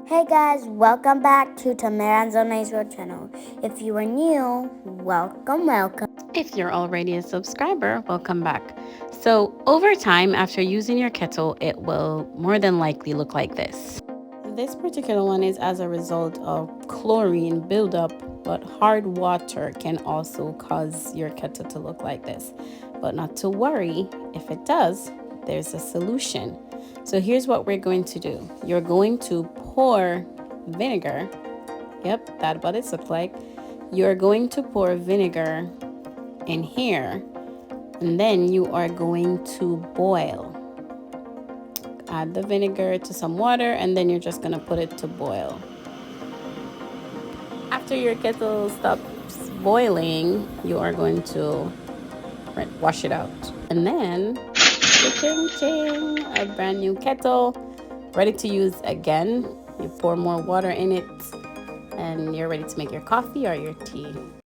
Hey guys, welcome back to Tamara and Your channel. If you are new, welcome. If you're already a subscriber, welcome back. So over time, after using your kettle, it will more than likely look like this. This particular one is as a result of chlorine buildup, but hard water can also cause your kettle to look like this. But not to worry, if it does, there's a solution. So here's what we're going to do. You're going to pour vinegar. Yep, that's what it looks like. You're going to pour vinegar in here, and then you are going to boil. Add the vinegar to some water, and then you're just gonna put it to boil. After your kettle stops boiling, you are going to wash it out, and then ching ching, a brand new kettle ready to use again. You pour more water in it, and you're ready to make your coffee or your tea.